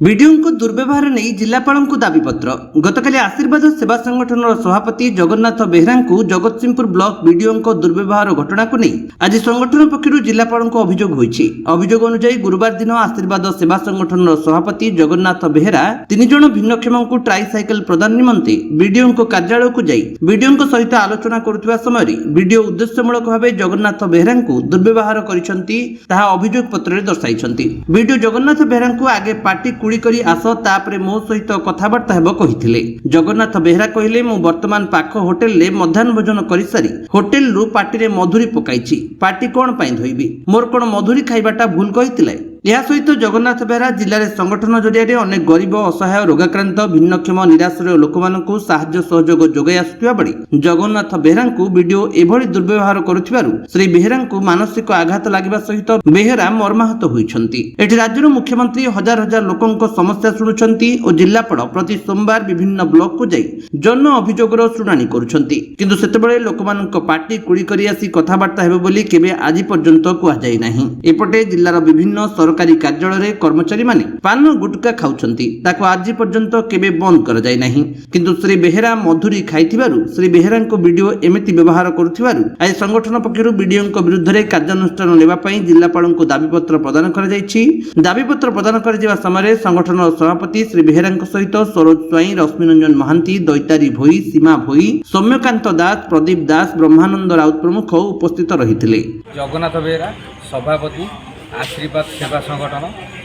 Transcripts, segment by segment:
Video को दुर्व्यवहार नहीं जिलापाल को दाबीपत्र गतकाली आशीर्वाद सेवा संगठन सभापति जगन्नाथ बेहरा को जगतसिंहपुर ब्लॉक वीडियो दुर्व्यवहार घटना को नहीं आज संगठन पक्षर जिलापाल को अभियोग होईछि। अभियोग अनुसार गुरुवार दिन आशीर्वाद सेवा संगठन सभापति जगन्नाथ बेहरा 3 जन भिन्नक्षम को ट्राईसाइकेल प्रदान निमंते वीडियो कार्यालय को जाई वीडियो सहित आलोचना करुवा समय वीडियो उद्देश्यमूलक भाव जगन्नाथ बेहरा को दुर्व्यवहार करिसेंती ताहा अभियोग पत्र दर्शाइछंती। वीडियो जगन्नाथ बेहरा को आगे पार्टी कुड़ी करी आस तापरे मो सहित कथबार्ता हेब कहिथिले। जगन्नाथ बेहरा कहिले मु वर्तमान पाख होटेल ले मध्याह्न भोजन करि सारी होटेल रु पार्टी रे मधुरी पकाइछि। पार्टी कोन पई धोइबी मोर कोन मधुरी खाइबाटा भूल कहिथिले। यह सहित जगन्नाथ बेहरा जिले में संगठन जरिया अनेक गरीब असहाय रोगाक्रांत भिन्नक्षम निराश्रय लोक मानू साहाय्य सहयोग जोगाई आसुवा बेले जगन्नाथ बेहरा वीडियो एभली दुर्व्यवहार करुथिबारु श्री बेहरा को मानसिक आघात लगे सहित बेहरा मर्माहत होइछंती। एठी राज्यर मुख्यमंत्री हजार हजार लोकंक समस्या शुणुछंती और जिलापाल प्रति सोमवार विभिन्न ब्लॉक को जाई जन अभियोगर शुणाणी करुछंती। किंतु सेतेबेले लोकमानक पार्टी कुड़ी करी आसी कथबार्ता हेबे बोली केबे आज पर्यंत कुआ जाई नाही। एपटे जिल्लार विभिन्न सरकारी कार्यालय कर्मचारी माने पान गुटका खाउछंती ताको आज पर्यंत केबे बंद कर जाय नाही। किंतु श्री बेहरा मधुरी खाइथिबारु श्री बेहरा को वीडियो एमिति व्यवहार करुथिबारु आज संगठन पक्षरु वीडियो को विरुद्ध रे कार्यानुष्ठान लेबा पई जिल्लापाल को दाबीपत्र प्रदान कर जायछि। दाबीपत्र प्रदान कर जेबा समय संगठन सभापति श्री बेहरा सहित सरोज स्वाई रश्मिरंजन महांती दैतारी भोई सीमा भोई सौम्यकांत दास प्रदीप दास ब्रह्मानंद राउत प्रमुख उपस्थित रहिथिले। जगन्नाथ बेहरा सभापति आशीर्वाद सेवा संगठन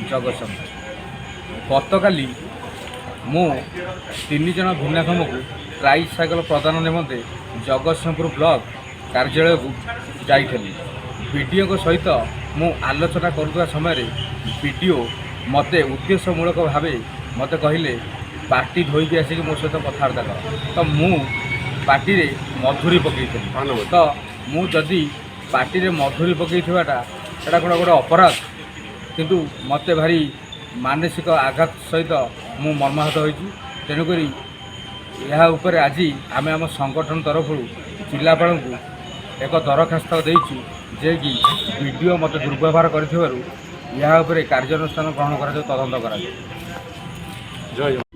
जगतसिंहपुर गतकाली मु 3 जन भिन्नक्षम को ट्राईसाइकेल प्रदान निमंते जगतसिंहपुर ब्लॉक कार्यालय को जाइली। वीडियो सहित मु आलोचना करुवा समय वीडियो मते उद्देश्यमूलक भाव मते कहले पार्टी धोईकी आसिक मो सहित कथबार्ता कर तो मु पार्टी रे मधुरी पकई तो मु जदि पार्टी रे मधुरी पकई एटा कौन गोटे अपराध किंतु मते भारी मानसिक आघात सहित मु मर्माहत होइछि। तेणुक यहाँ आज आम आम संगठन तरफ जिलापाल को एक दरखास्त देइछु जे कि वीडियो मते दुर्व्यवहार करिथिबारु यहाँ कार्यानुष्ठान ग्रहण करा तदंत करा।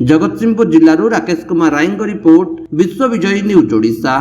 जगतसिंहपुर जिल्लारू राकेश कुमार रायଙ୍କ रिपोर्ट विश्व विजयी न्यूज ओडिशा।